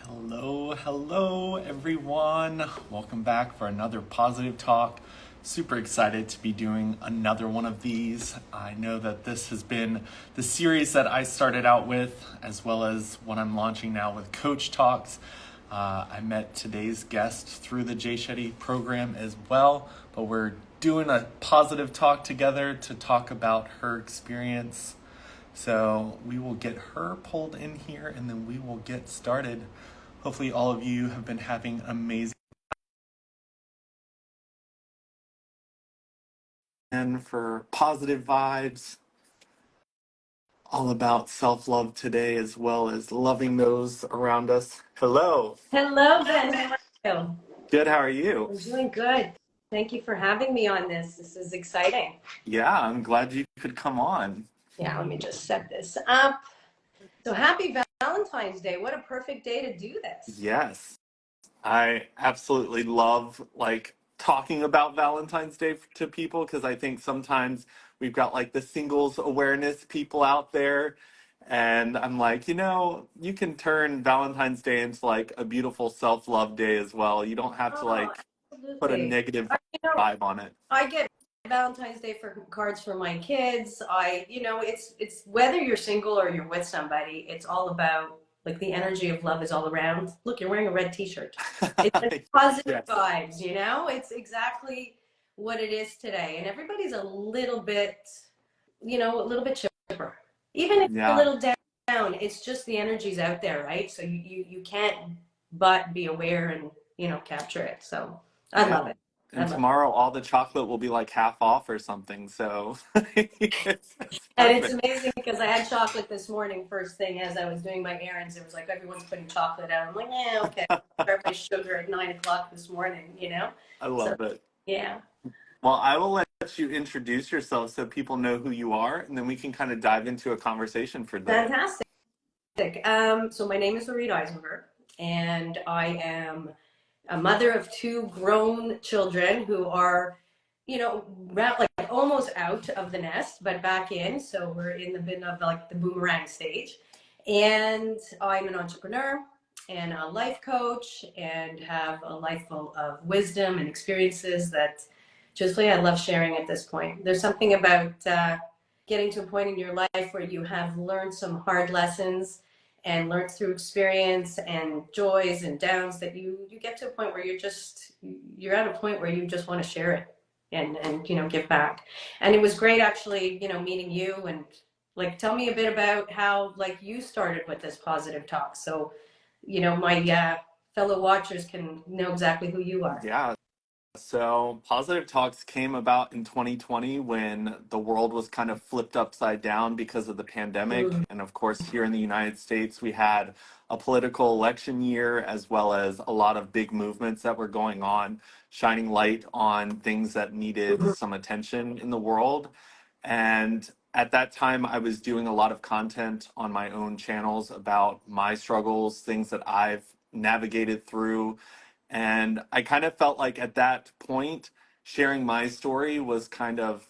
Hello everyone. Welcome back for another positive talk. Super excited to be doing another one of these. I know that this has been the series that I started out with, as well as what I'm launching now with Coach Talks. I met today's guest through the Jay Shetty program as well, but we're doing a positive talk together to talk about her experience. So we will get her pulled in here and then we will get started. Hopefully all of you have been having amazing and for positive vibes, all about self-love today as well as loving those around us. Hello. Hello, Ben. How are you? Good, how are you? I'm doing good. Thank you for having me on this. This is exciting. Yeah, I'm glad you could come on. Yeah, let me just set this up. So happy Valentine's Day. What a perfect day to do this. Yes. I absolutely love talking about Valentine's Day to people because I think sometimes we've got like the singles awareness people out there. And I'm like, you can turn Valentine's Day into like a beautiful self-love day as well. You don't have to Oh, like put a absolutely. negative You know, vibe on it. I get Valentine's Day for cards for my kids. It's whether you're single or you're with somebody, it's all about like the energy of love is all around. Look, you're wearing a red t-shirt. It's like positive Yes. vibes, you know? It's exactly what it is today. And everybody's a little bit, a little bit chipper. Even if you're a Yeah. little down, it's just the energy's out there, right? So you can't but be aware and, capture it. So I Yeah. love it. I And love it. tomorrow all the chocolate will be like half off or something. So it's And it's perfect. amazing because I had chocolate this morning, first thing as I was doing my errands. It was like everyone's putting chocolate out. I'm like, yeah, okay. Start my sugar at 9 o'clock this morning. I So, love it. yeah. Well, I will let you introduce yourself so people know who you are, and then we can kind of dive into a conversation for the day. Fantastic. So my name is Marie Eisenberg, and I am a mother of two grown children who are, like almost out of the nest, but back in. So we're in the bit of like the boomerang stage. And I'm an entrepreneur and a life coach and have a life full of wisdom and experiences that truthfully I love sharing at this point. There's something about getting to a point in your life where you have learned some hard lessons and learned through experience and joys and downs that you get to a point where you're at a point where you just want to share it and give back. And it was great actually, meeting you and like tell me a bit about how like you started with this positive talk. So, my fellow watchers can know exactly who you are. Yeah. So, Positive Talks came about in 2020 when the world was kind of flipped upside down because of the pandemic. Mm-hmm. And of course, here in the United States, we had a political election year as well as a lot of big movements that were going on, shining light on things that needed some attention in the world. And at that time, I was doing a lot of content on my own channels about my struggles, things that I've navigated through. And I kind of felt like at that point, sharing my story was kind of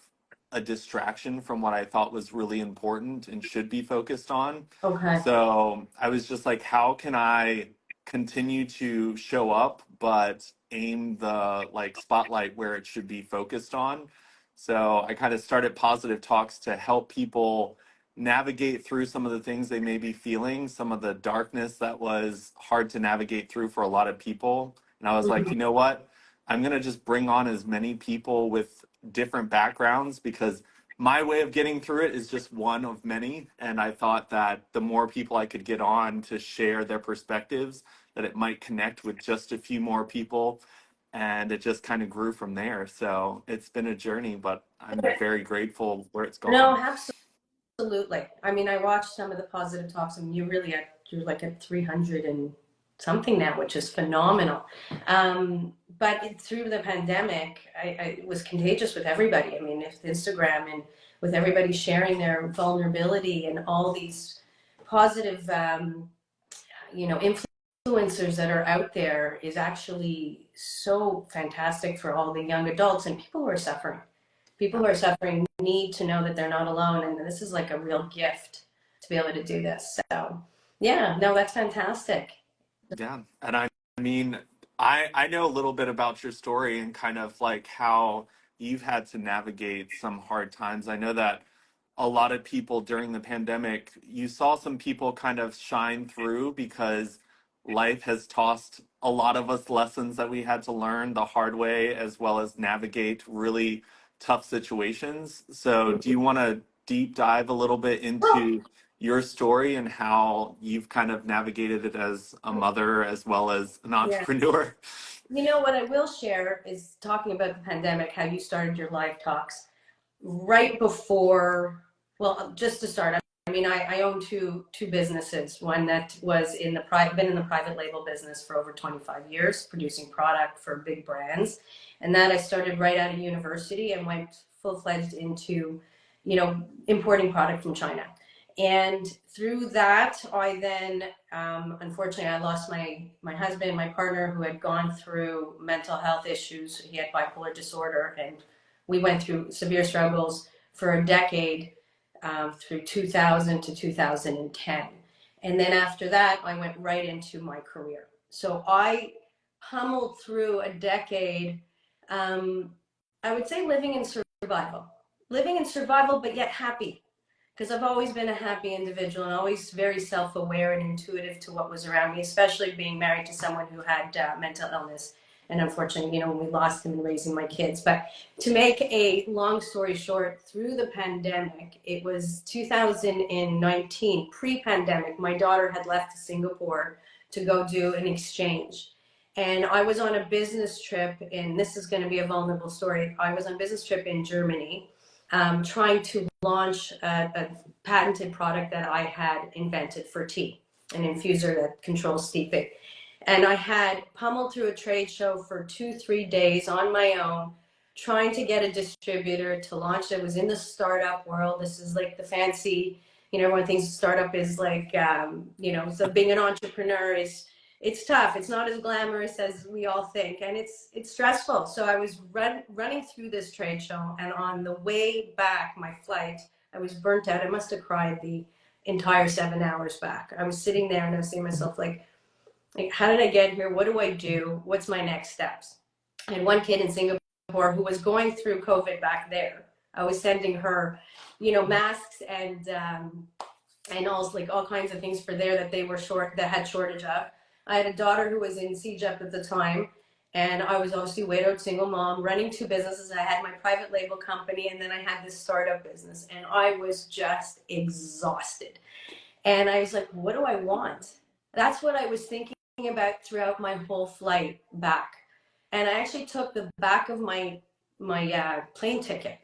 a distraction from what I thought was really important and should be focused on. Okay. So I was just like, how can I continue to show up, but aim the like spotlight where it should be focused on? So I kind of started Positive Talks to help people navigate through some of the things they may be feeling, some of the darkness that was hard to navigate through for a lot of people. And I was like, you know what? I'm going to just bring on as many people with different backgrounds because my way of getting through it is just one of many. And I thought that the more people I could get on to share their perspectives, that it might connect with just a few more people. And it just kind of grew from there. So it's been a journey, but I'm very grateful where it's No, gone. absolutely. I mean, I watched some of the positive talks, and you're like at 300 and something now, which is phenomenal. But through the pandemic, it was contagious with everybody. I mean, if Instagram and with everybody sharing their vulnerability and all these positive, influencers that are out there is actually so fantastic for all the young adults and people who are suffering. People who are suffering need to know that they're not alone, and this is like a real gift to be able to do this. So, yeah, no, that's fantastic. Yeah. And I mean, I know a little bit about your story and kind of like how you've had to navigate some hard times. I know that a lot of people during the pandemic, you saw some people kind of shine through because life has tossed a lot of us lessons that we had to learn the hard way, as well as navigate really tough situations. So, do you want to deep dive a little bit into your story and how you've kind of navigated it as a mother as well as an Yeah. entrepreneur? You know what I will share is talking about the pandemic, how you started your live talks right before, well, just to start, I mean, I own two businesses. One that was in the private, been in the private label business for over 25 years, producing product for big brands. And that I started right out of university and went full-fledged into, importing product from China. And through that, I then, unfortunately, I lost my husband, my partner, who had gone through mental health issues. He had bipolar disorder, and we went through severe struggles for a decade, through 2000 to 2010. And then after that, I went right into my career. So I pummeled through a decade, um, I would say living in survival, but yet happy. Because I've always been a happy individual and always very self-aware and intuitive to what was around me, especially being married to someone who had mental illness. And unfortunately, when we lost him in raising my kids. But to make a long story short, through the pandemic, it was 2019, pre-pandemic, my daughter had left to Singapore to go do an exchange. And I was on a business trip, and this is going to be a vulnerable story. I was on a business trip in Germany, trying to launch a patented product that I had invented for tea, an infuser that controls steeping. And I had pummeled through a trade show for 2-3 days on my own, trying to get a distributor to launch it. Was in the startup world. This is like the fancy, everyone thinks a startup is like, so being an entrepreneur it's tough. It's not as glamorous as we all think, and it's stressful. So I was running through this trade show, and on the way back, my flight, I was burnt out. I must have cried the entire 7 hours back. I was sitting there and I was saying to myself, like, how did I get here? What do I do? What's my next steps? I had one kid in Singapore who was going through COVID back there. I was sending her, masks and all kinds of things for there that they were that had shortage of. I had a daughter who was in CEGEP at the time, and I was obviously widowed, single mom, running two businesses. I had my private label company, and then I had this startup business, and I was just exhausted. And I was like, what do I want? That's what I was thinking about throughout my whole flight back. And I actually took the back of my plane ticket,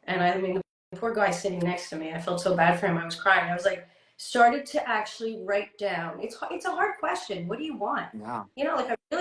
and I mean, the poor guy sitting next to me, I felt so bad for him. I was crying. I was like, started to actually write down. It's a hard question. What do you want? Yeah.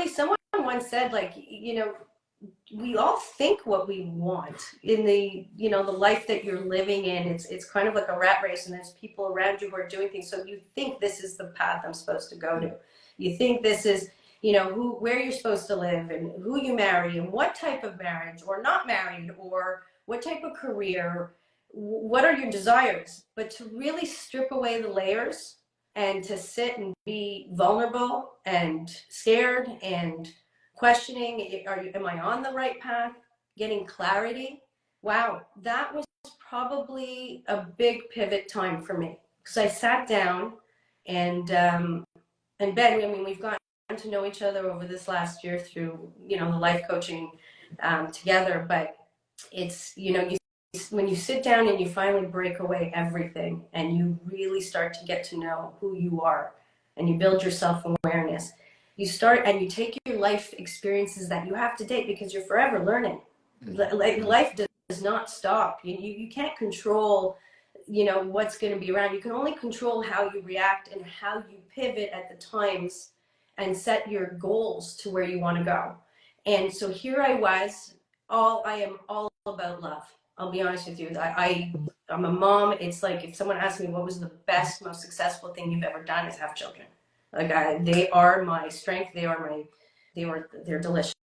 Someone once said, like, we all think what we want in the life that you're living in. It's kind of like a rat race, and there's people around you who are doing things. So you think this is the path I'm supposed to go to. You think this is, where you're supposed to live and who you marry and what type of marriage or not married or what type of career, what are your desires, but to really strip away the layers and to sit and be vulnerable and scared and questioning, am I on the right path, getting clarity. Wow, that was probably a big pivot time for me, because I sat down and Ben, I mean, we've gotten to know each other over this last year through, the life coaching together, but it's, when you sit down and you finally break away everything and you really start to get to know who you are and you build your self-awareness, you start and you take your life experiences that you have to date, because you're forever learning. Like, life does not stop. You can't control, what's going to be around. You can only control how you react and how you pivot at the times and set your goals to where you want to go. And so here I was, I am all about love. I'll be honest with you. I'm a mom. It's like if someone asked me what was the best, most successful thing you've ever done, is have children. Like, they are my strength. They're delicious.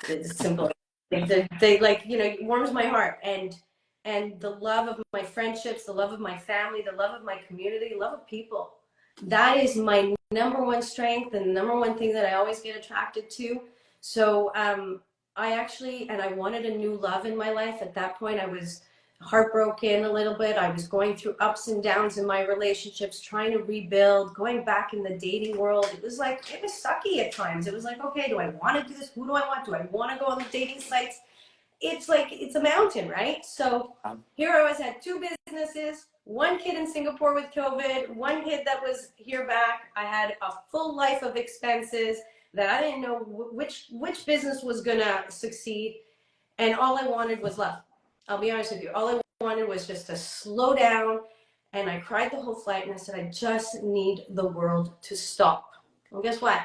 It's simple. They like, it warms my heart. And the love of my friendships, the love of my family, the love of my community, the love of people. That is my number one strength and the number one thing that I always get attracted to. So I actually, and I wanted a new love in my life. At that point, I was heartbroken a little bit. I was going through ups and downs in my relationships, trying to rebuild, going back in the dating world. It was like, it was sucky at times. It was like, okay, do I want to do this? Who do I want? Do I want to go on the dating sites? It's like it's a mountain, right? So Um, here I was, had two businesses, one kid in Singapore with COVID, one kid that was here back. I had a full life of expenses that I didn't know which business was gonna succeed, and all I wanted was love. I'll be honest with you, all I wanted was just to slow down, and I cried the whole flight, and I said, I just need the world to stop. Well, guess what?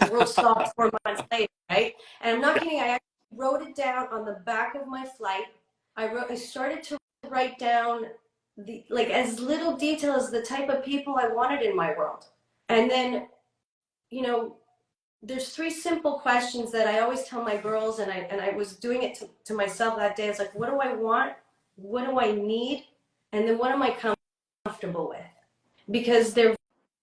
The world stopped 4 months later, right? And I'm not kidding. I actually wrote it down on the back of my flight. I started to write down the like as little detail as the type of people I wanted in my world. And then, you know, there's three simple questions that I always tell my girls, and I was doing it to myself that day. It's like, what do I want? What do I need? And then what am I comfortable with? Because they're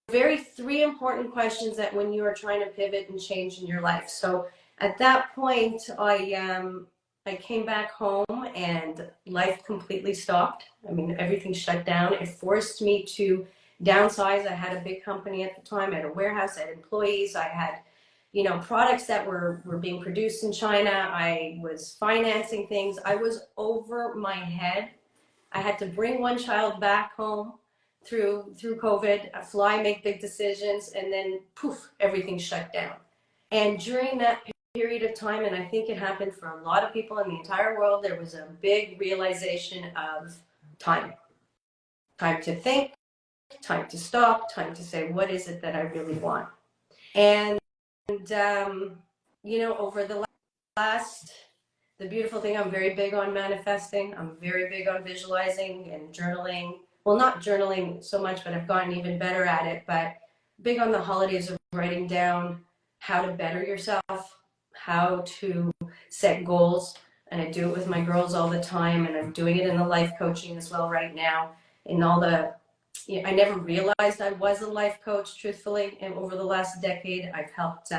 very three important questions that when you are trying to pivot and change in your life. So at that point, I came back home and life completely stopped. I mean, everything shut down. It forced me to downsize. I had a big company at the time. I had a warehouse. I had employees. I had, you know, products that were being produced in China. I was financing things. I was over my head. I had to bring one child back home through COVID, fly, make big decisions, and then poof, everything shut down. And during that period of time, and I think it happened for a lot of people in the entire world, there was a big realization of time. Time to think, time to stop, time to say, what is it that I really want? And, you know, over the last, the beautiful thing, I'm very big on manifesting. I'm very big on visualizing and journaling. Well, not journaling so much, but I've gotten even better at it. But big on the holidays of writing down how to better yourself, how to set goals. And I do it with my girls all the time. And I'm doing it in the life coaching as well right now. In all the, you know, I never realized I was a life coach, truthfully. And over the last decade, I've helped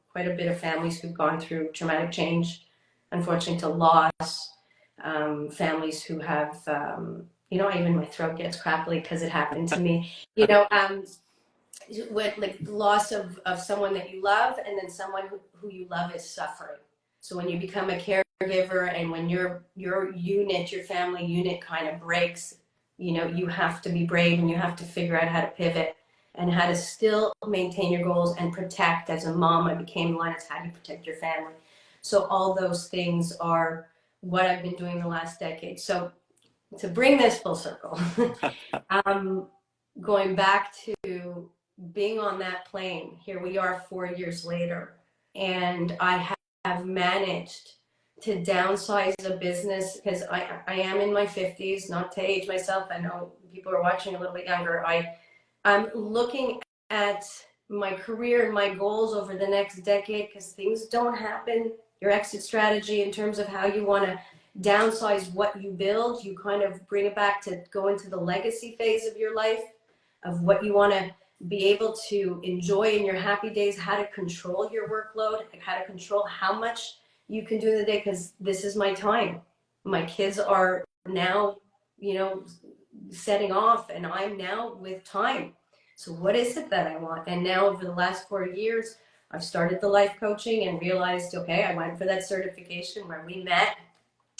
quite a bit of families who've gone through traumatic change, unfortunately, to loss, families who have, you know, even my throat gets crackly because it happened to me, you know, with like loss of someone that you love, and then someone who you love is suffering. So when you become a caregiver, and when your unit, your family unit kind of breaks, you know, you have to be brave, and you have to figure out how to pivot and how to still maintain your goals and protect. As a mom, I became one. It's how do you protect your family. So all those things are what I've been doing the last decade. So to bring this full circle, going back to being on that plane, here we are 4 years later, and I have managed to downsize a business because I am in my 50s, not to age myself. I know people are watching a little bit younger. I'm looking at my career and my goals over the next decade because things don't happen. Your exit strategy in terms of how you want to downsize what you build, you kind of bring it back to go into the legacy phase of your life, of what you want to be able to enjoy in your happy days, how to control your workload, how to control how much you can do in the day, because this is my time. My kids are now, you know, setting off, and I'm now with time. So what is it that I want? And now over the last 4 years, I've started the life coaching and realized, okay, I went for that certification where we met.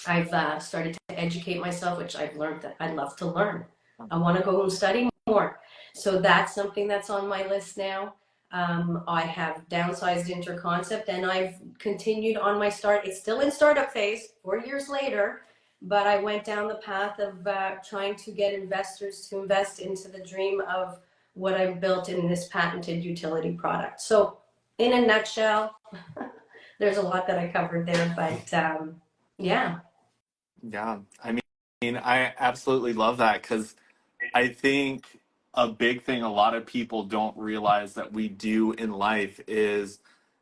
I've started to educate myself, which I've learned that I love to learn. I want to go and study more. So that's something that's on my list now. I have downsized Interconcept, and I've continued on my start. It's still in startup phase 4 years later, but I went down the path of trying to get investors to invest into the dream of what I've built in this patented utility product. So in a nutshell, there's a lot that I covered there, but yeah. yeah, I absolutely love that because I think a big thing a lot of people don't realize that we do in life is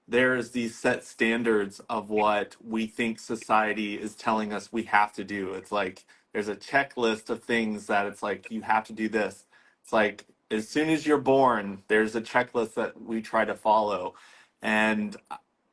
there's these set standards of what we think society is telling us we have to do. It's like there's a checklist of things that it's like you have to do this. It's like as soon as you're born, there's a checklist that we try to follow. And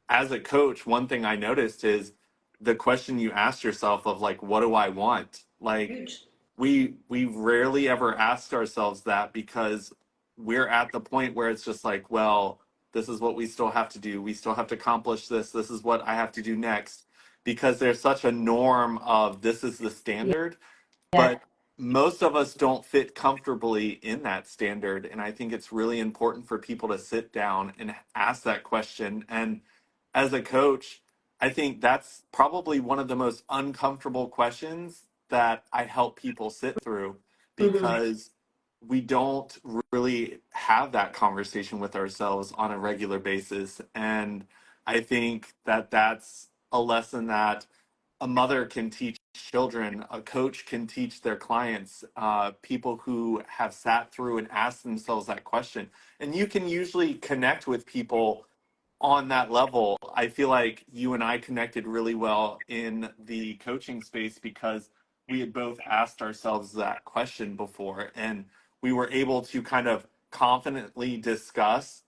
as a coach, one thing I noticed is the question you ask yourself of like, what do I want? Like, Huge. we rarely ever ask ourselves that because we're at the point where it's just like, well, this is what we still have to do. We still have to accomplish this. This is what I have to do next. Because there's such a norm of this is the standard, Yeah. but most of us don't fit comfortably in that standard. And I think it's really important for people to sit down and ask that question. And as a coach, I think that's probably one of the most uncomfortable questions that I help people sit through Hmm. because we don't really have that conversation with ourselves on a regular basis. And I think that that's a lesson that a mother can teach children, a coach can teach their clients, people who have sat through and asked themselves that question. And you can usually connect with people on that level. I feel like you and I connected really well in the coaching space because we had both asked ourselves that question before, and we were able to kind of confidently discuss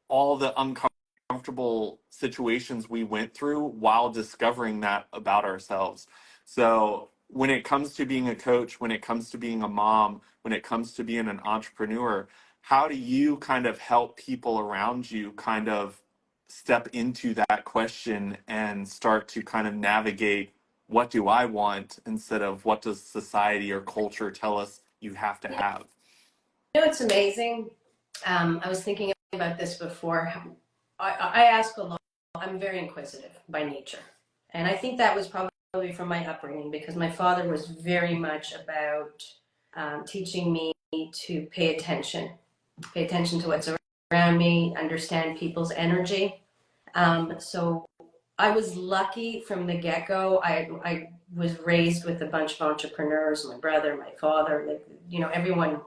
all the uncomfortable situations we went through while discovering that about ourselves. So, when it comes to being a coach, when it comes to being a mom, when it comes to being an entrepreneur, how do you kind of help people around you kind of step into that question and start to kind of navigate what do I want instead of what does society or culture tell us you have to have? You know, it's amazing. I was thinking about this before. I ask a lot. I'm very inquisitive by nature. And I think that was probably from my upbringing because my father was very much about teaching me to pay attention to what's around me, understand people's energy. So I was lucky from the get go. I was raised with a bunch of entrepreneurs, my brother, my father, like, you know, everyone,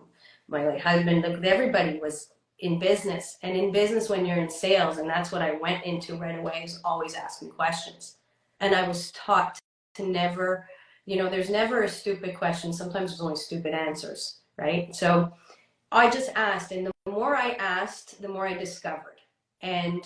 my like, husband, like, everybody was in business. And in business, when you're in sales, and that's what I went into right away, is always asking questions. And I was taught to never, you know, there's never a stupid question. Sometimes there's only stupid answers, right? So I just asked. And the more I asked, the more I discovered. And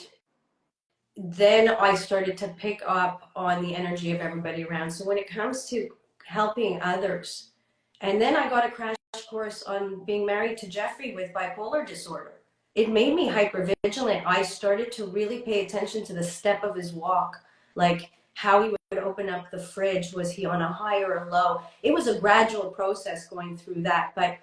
then I started to pick up on the energy of everybody around. So when it comes to helping others, and then I got a crash course on being married to Jeffrey with bipolar disorder. It made me hyper vigilant. I started to really pay attention to the step of his walk, like how he would open up the fridge. Was he on a high or a low? It was a gradual process going through that, but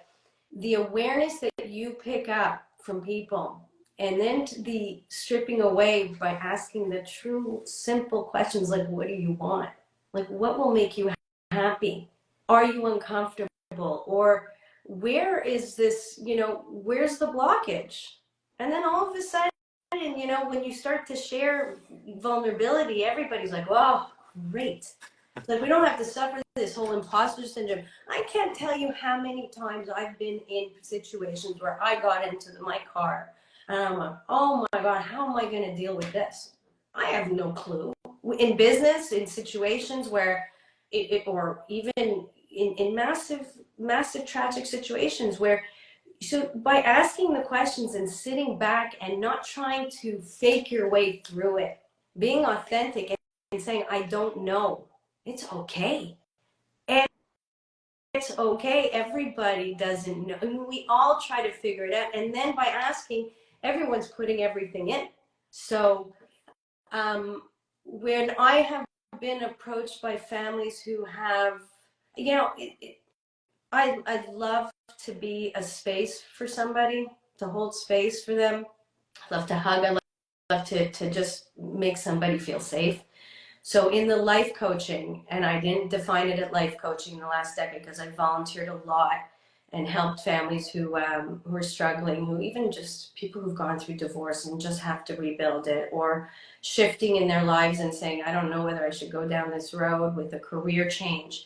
the awareness that you pick up from people and then the stripping away by asking the true simple questions like, what do you want? Like, what will make you happy? Are you uncomfortable? Or where is this, you know, where's the blockage? And then all of a sudden, you know, when you start to share vulnerability, everybody's like, oh, great. Like, we don't have to suffer this whole imposter syndrome. I can't tell you how many times I've been in situations where I got into my car and I'm like, oh my God, how am I going to deal with this? I have no clue. In business, in situations where or even in massive tragic situations where, so by asking the questions and sitting back and not trying to fake your way through it, being authentic and saying, I don't know, it's okay. And it's okay. Everybody doesn't know. I mean, we all try to figure it out. And then by asking, everyone's putting everything in. So when I have been approached by families who have, you know, I'd love to be a space for somebody, to hold space for them. I love to hug. I love to just make somebody feel safe. So in the life coaching, and I didn't define it at life coaching in the last decade because I volunteered a lot and helped families who are struggling, who even just people who've gone through divorce and just have to rebuild it, or shifting in their lives and saying, I don't know whether I should go down this road with a career change.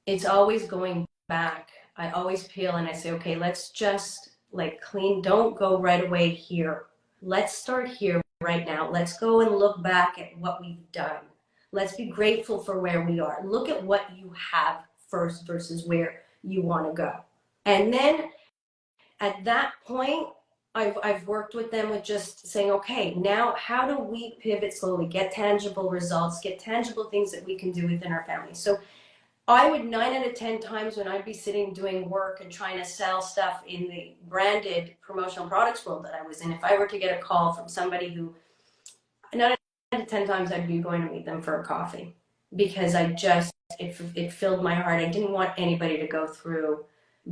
It's always going back. I always peel and I say, okay, let's just like clean. Don't go right away here. Let's start here right now. Let's go and look back at what we've done. Let's be grateful for where we are. Look at what you have first versus where you want to go. And then At that point, I've worked with them with just saying, okay, now how do we pivot slowly, get tangible results, get tangible things that we can do within our family. So I would 9 out of 10 times when I'd be sitting doing work and trying to sell stuff in the branded promotional products world that I was in, if I were to get a call from somebody who 9 out of 10 times I'd be going to meet them for a coffee because it filled my heart. I didn't want anybody to go through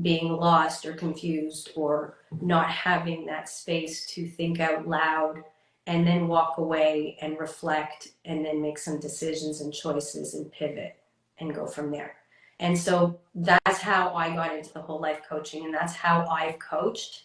being lost or confused or not having that space to think out loud and then walk away and reflect and then make some decisions and choices and pivot and go from there. And so that's how I got into the whole life coaching, and that's how I've coached.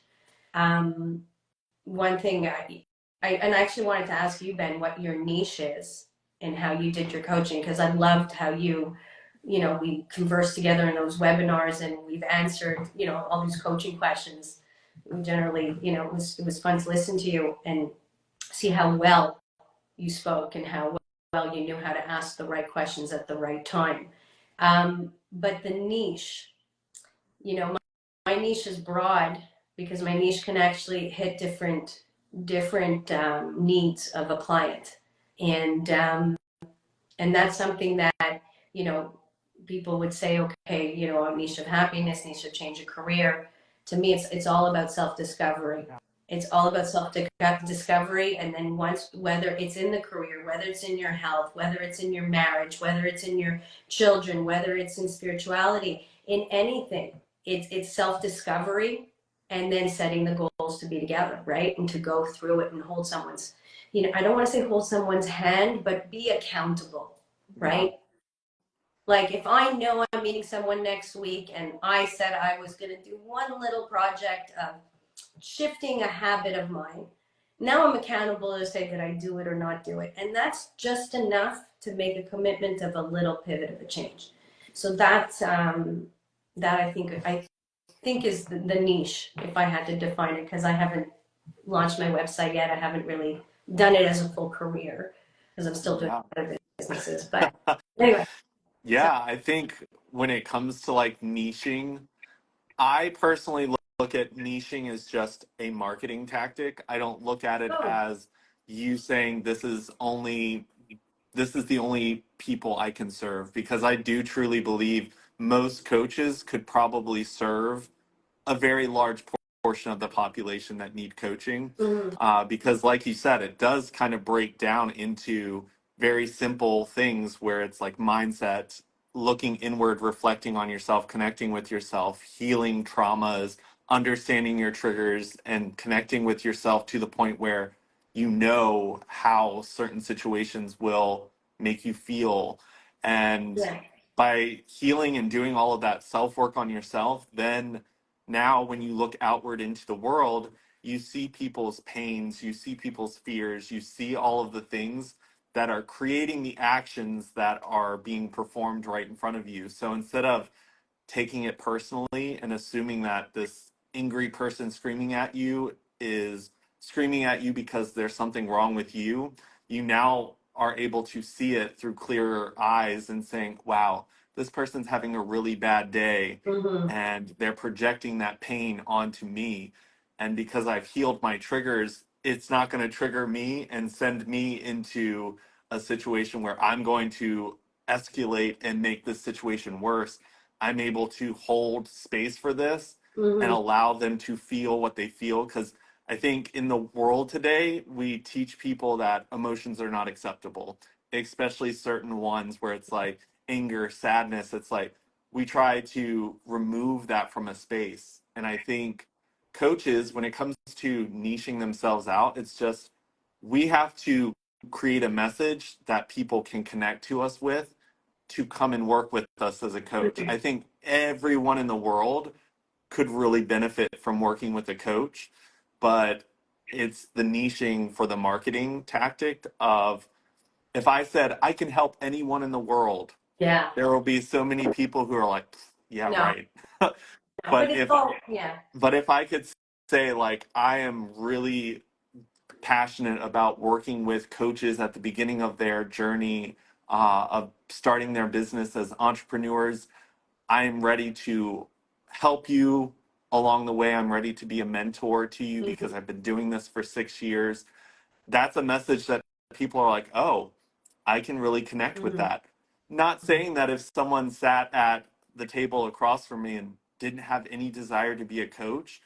One thing I actually wanted to ask you, Ben, what your niche is and how you did your coaching, because I loved how we conversed together in those webinars and we've answered, all these coaching questions. Generally, it was fun to listen to you and see how well you spoke and how well you knew how to ask the right questions at the right time. But the niche, my niche is broad because my niche can actually hit different needs of a client, and that's something that you know people would say, okay, a niche of happiness, niche of change of career. To me, it's all about self discovery. It's all about self discovery, and then once, whether it's in the career, whether it's in your health, whether it's in your marriage, whether it's in your children, whether it's in spirituality, in anything, it's self discovery, and then setting the goals to be together, right, and to go through it and hold someone's, I don't want to say hold someone's hand, but be accountable, Yeah. right? Like if I know I'm meeting someone next week and I said I was going to do one little project of shifting a habit of mine, now I'm accountable to say that I do it or not do it. And that's just enough to make a commitment of a little pivot of a change. So that I think is the niche, if I had to define it, because I haven't launched my website yet. I haven't really done it as a full career because I'm still doing Yeah. other businesses. But anyway, so Yeah, I think when it comes to like niching, I personally look at niching as just a marketing tactic. I don't look at it oh, as you saying this is the only people I can serve, because I do truly believe most coaches could probably serve a very large portion of the population that need coaching, mhm, because like you said, it does kind of break down into very simple things where it's like mindset, looking inward, reflecting on yourself, connecting with yourself, healing traumas, understanding your triggers, and connecting with yourself to the point where you know how certain situations will make you feel. And yeah, by healing and doing all of that self work on yourself, then now when you look outward into the world, you see people's pains, you see people's fears, you see all of the things that are creating the actions that are being performed right in front of you. So instead of taking it personally and assuming that this angry person screaming at you is screaming at you because there's something wrong with you, you now are able to see it through clearer eyes and saying, wow, this person's having a really bad day mhm, and they're projecting that pain onto me. And because I've healed my triggers, it's not going to trigger me and send me into a situation where I'm going to escalate and make this situation worse. I'm able to hold space for this and mhm, allow them to feel what they feel. Because I think in the world today, we teach people that emotions are not acceptable, especially certain ones where it's like anger, sadness. It's like we try to remove that from a space. And I think coaches, when it comes to niching themselves out, it's just we have to create a message that people can connect to us with to come and work with us as a coach. mhm. I think everyone in the world could really benefit from working with a coach, but it's the niching for the marketing tactic of if I said I can help anyone in the world, Yeah, there will be so many people who are like, yeah, no, right. no, but but it's if all, yeah. but if I could say like I am really passionate about working with coaches at the beginning of their journey of starting their business as entrepreneurs, I am ready to help you along the way. I'm ready to be a mentor to you Mhm. because I've been doing this for 6 years. That's a message that people are like, oh, I can really connect with Mhm. that. Not saying that if someone sat at the table across from me and didn't have any desire to be a coach,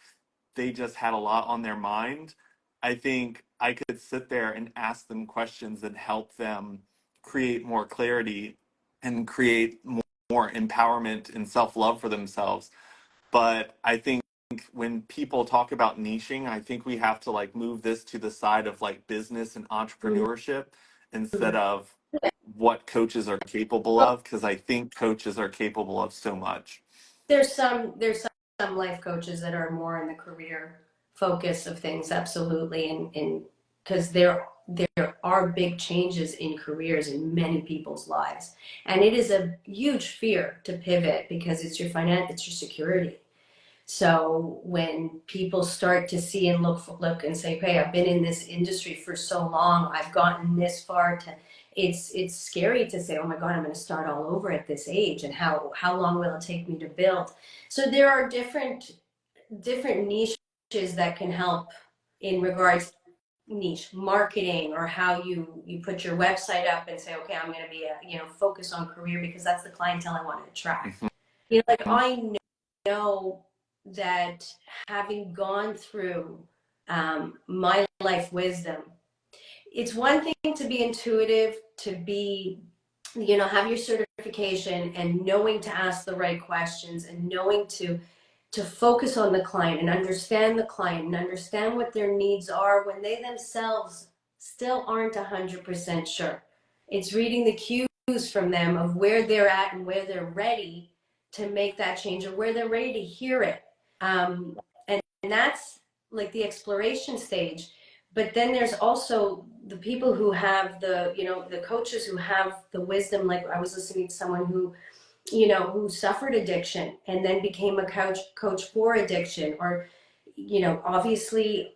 they just had a lot on their mind. I think I could sit there and ask them questions and help them create more clarity and create more empowerment and self love for themselves. But I think when people talk about niching, I think we have to like move this to the side of like business and Mhm. entrepreneurship instead of what coaches are capable Well, of, because I think coaches are capable of so much. there's some life coaches that are more in the career focus of things, absolutely, and because there are big changes in careers in many people's lives, and it is a huge fear to pivot because it's your security. So when people start to see and look and say, "Okay, I've been in this industry for so long, I've gotten this far," to it's scary to say, "Oh my God, I'm going to start all over at this age, and how long will it take me to build?" So there are different niches that can help in regards niche marketing, or how you put your website up and say, "Okay, I'm going to be focus on career because that's the clientele I want to attract." Like I know that having gone through my life wisdom, it's one thing to be intuitive, to be, have your certification and knowing to ask the right questions and knowing to focus on the client and understand the client and understand what their needs are when they themselves still aren't 100% sure. It's reading the cues from them of where they're at and where they're ready to make that change, or where they're ready to hear it. And that's like the exploration stage. But then there's also the people who have the coaches who have the wisdom. Like I was listening to someone who suffered addiction and then became a coach for addiction, or obviously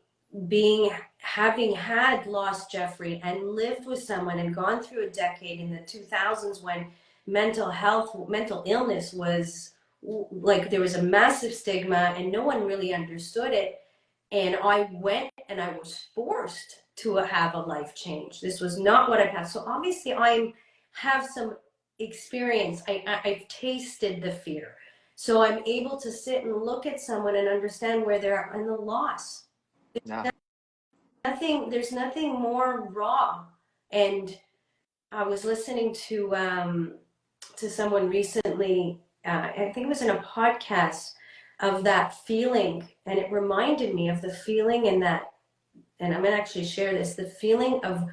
having had lost Jeffrey and lived with someone and gone through a decade in the 2000s when mental illness was like, there was a massive stigma and no one really understood it. And I went and I was forced to have a life change. This was not what I've had. So obviously I have some experience. I've tasted the fear. So I'm able to sit and look at someone and understand where they're in the loss. Yeah. There's nothing more raw. And I was listening to someone recently, I think it was in a podcast, of that feeling, and it reminded me of the feeling, and I'm gonna actually share this, the feeling of,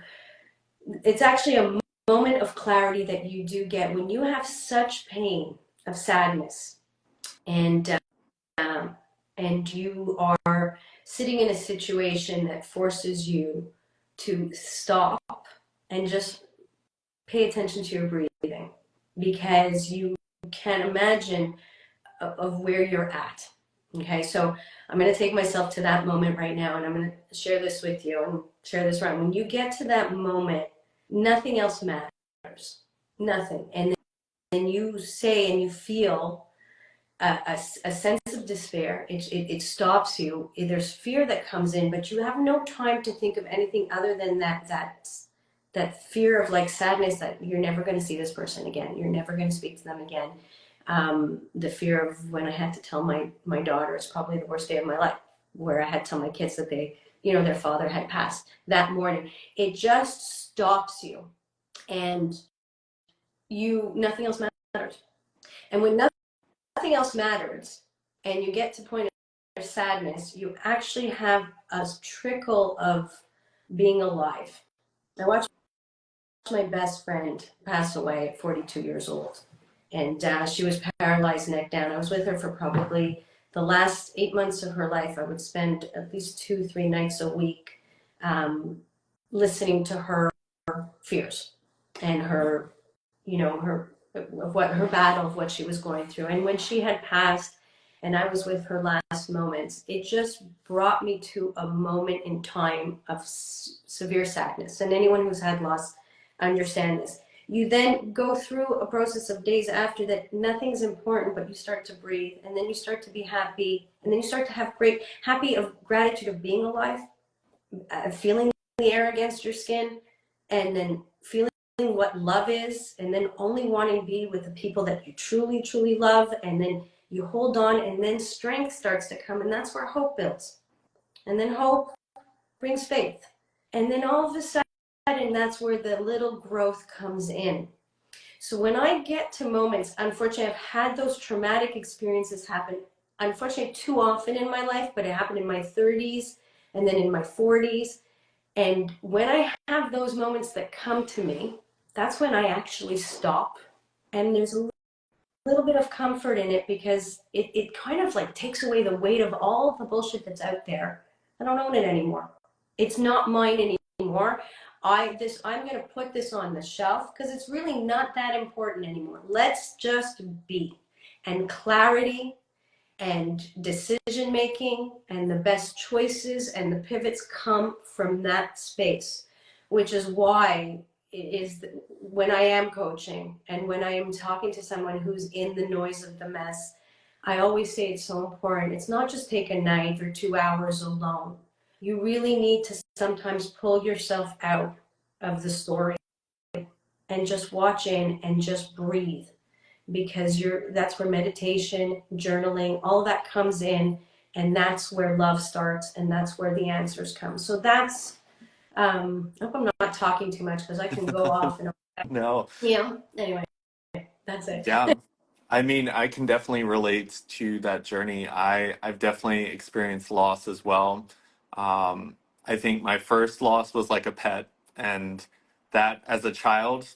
it's actually a moment of clarity that you do get when you have such pain of sadness, and and you are sitting in a situation that forces you to stop and just pay attention to your breathing, because you can imagine of where you're at. Okay, so I'm going to take myself to that moment right now, and I'm going to share this with you and share this around. When you get to that moment, nothing else matters, nothing. And then you say and you feel a sense of despair. It stops you. There's fear that comes in, but you have no time to think of anything other than that fear of like sadness, that you're never going to see this person again. You're never going to speak to them again. The fear of when I had to tell my daughter, it's probably the worst day of my life, where I had to tell my kids that their father had passed that morning. It just stops you, and nothing else matters. And when nothing else matters, and you get to point of sadness, you actually have a trickle of being alive. I watched my best friend pass away at 42 years old, and she was paralyzed neck down. I was with her for probably the last 8 months of her life. I would spend at least 2-3 nights a week listening to her fears and her battle of what she was going through. And when she had passed and I was with her last moments, it just brought me to a moment in time of severe sadness. And anyone who's had loss understand this. You then go through a process of days after that, nothing's important, but you start to breathe, and then you start to be happy, and then you start to have great, happy of gratitude of being alive, feeling the air against your skin, and then feeling what love is, and then only wanting to be with the people that you truly, truly love, and then you hold on, and then strength starts to come, and that's where hope builds. And then hope brings faith. And then all of a sudden, that's where the little growth comes in. So when I get to moments, unfortunately, I've had those traumatic experiences happen, unfortunately, too often in my life, but it happened in my 30s and then in my 40s. And when I have those moments that come to me, that's when I actually stop. And there's a little bit of comfort in it because it kind of like takes away the weight of all of the bullshit that's out there. I don't own it anymore. It's not mine anymore. I'm gonna put this on the shelf because it's really not that important anymore. Let's just be. And clarity and decision making and the best choices and the pivots come from that space, which is why it is when I am coaching and when I am talking to someone who's in the noise of the mess, I always say it's so important. It's not just take a night or 2 hours alone. You really need to sometimes pull yourself out of the story and just watch in and just breathe, because that's where meditation, journaling, all of that comes in, and that's where love starts, and that's where the answers come. So that's I hope I'm not talking too much because I can go off and No. anyway, that's it. Yeah. I mean, I can definitely relate to that journey. I've definitely experienced loss as well. I think my first loss was like a pet, and that as a child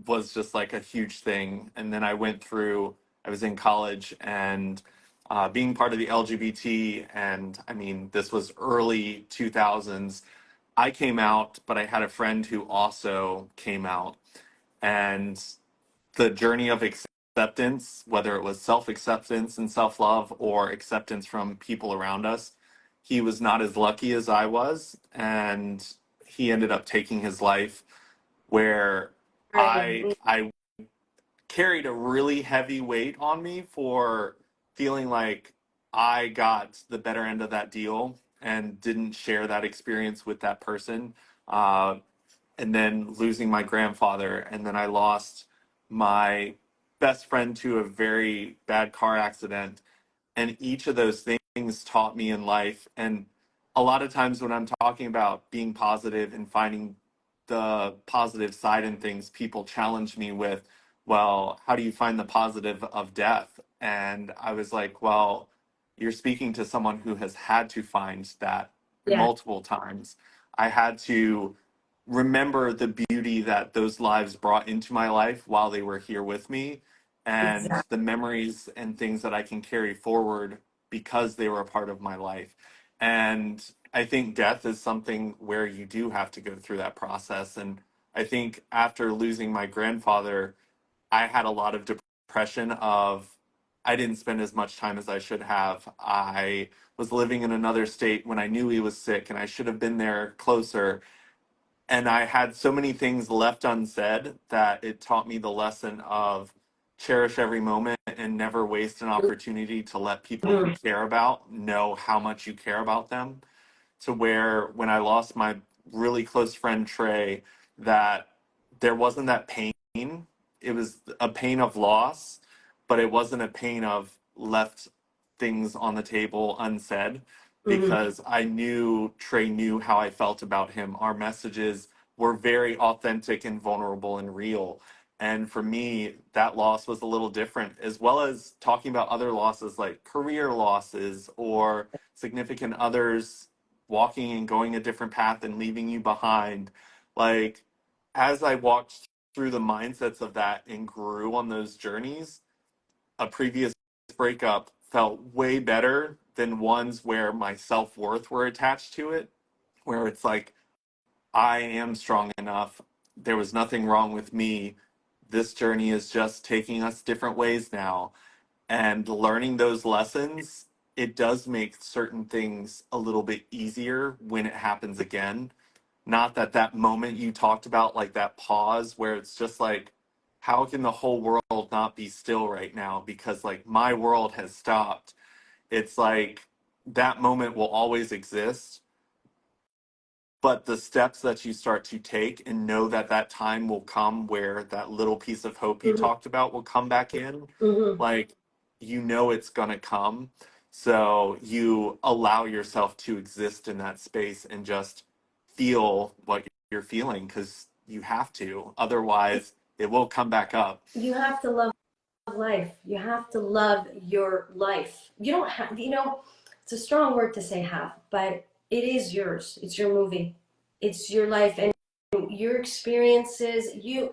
was just like a huge thing. And then I was in college and being part of the LGBT, and I mean, this was early 2000s. I came out, but I had a friend who also came out. And the journey of acceptance, whether it was self acceptance and self love or acceptance from people around us, he was not as lucky as I was. And he ended up taking his life where Right. I carried a really heavy weight on me for feeling like I got the better end of that deal and didn't share that experience with that person. Uh, and then losing my grandfather, and then I lost my best friend to a very bad car accident. And each of those things taught me in life. And a lot of times when I'm talking about being positive and finding the positive side in things, people challenge me with, well, how do you find the positive of death? And I was like, well, you're speaking to someone who has had to find that Yeah, multiple times. I had to remember the beauty that those lives brought into my life while they were here with me, and exactly. the memories and things that I can carry forward because they were a part of my life. And I think death is something where you do have to go through that process. And I think after losing my grandfather, I had a lot of depression of I didn't spend as much time as I should have. I was living in another state when I knew he was sick and I should have been there closer, and I had so many things left unsaid that it taught me the lesson of cherish every moment and never waste an opportunity to let people you Mhm. care about know how much you care about them. To where when I lost my really close friend Trey, that there wasn't that pain. It was a pain of loss, but it wasn't a pain of left things on the table unsaid, Mhm. because I knew Trey knew how I felt about him. Our messages were very authentic and vulnerable and real. And for me, that loss was a little different, as well as talking about other losses like career losses or significant others walking and going a different path and leaving you behind. Like, as I walked through the mindsets of that and grew on those journeys, a previous breakup felt way better than ones where my self worth were attached to it, where it's like, I am strong enough. There was nothing wrong with me. This journey is just taking us different ways now. And learning those lessons, it does make certain things a little bit easier when it happens again. not that that moment you talked about, like that pause where it's just like, how can the whole world not be still right now? Because like my world has stopped. It's like that moment will always exist, but the steps that you start to take and know that that time will come where that little piece of hope you Hmm. talked about will come back in, Hmm. like you know it's going to come, so you allow yourself to exist in that space and just feel what you're feeling because you have to, otherwise it will come back up. You have to love life. You have to love your life. You don't have, it's a strong word to say have, but it is yours. It's your movie. It's your life and your experiences. You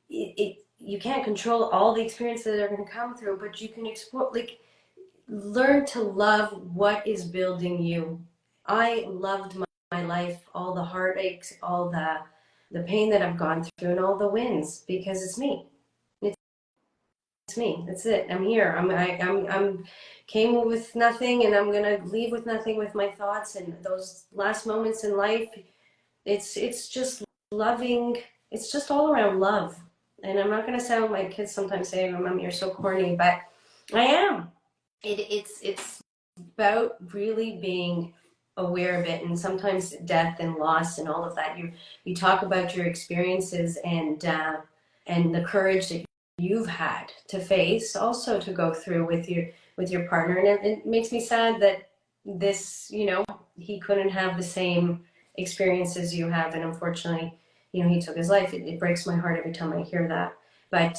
can't control all the experiences that are going to come through, but you can explore, like, learn to love what is building you. I loved my life, all the heartaches, all the pain that I've gone through, and all the wins because it's me. It's me. That's it. I'm here. I'm came with nothing, and I'm gonna leave with nothing with my thoughts and those last moments in life. It's just loving. It's just all around love. And I'm not gonna sound, my kids sometimes say, "Mom, you're so corny," but I am. It's about really being aware of it, and sometimes death and loss and all of that. You talk about your experiences and the courage that you've had to face, also to go through with your partner, and it makes me sad that this, he couldn't have the same experiences you have, and unfortunately, he took his life. It breaks my heart every time I hear that. But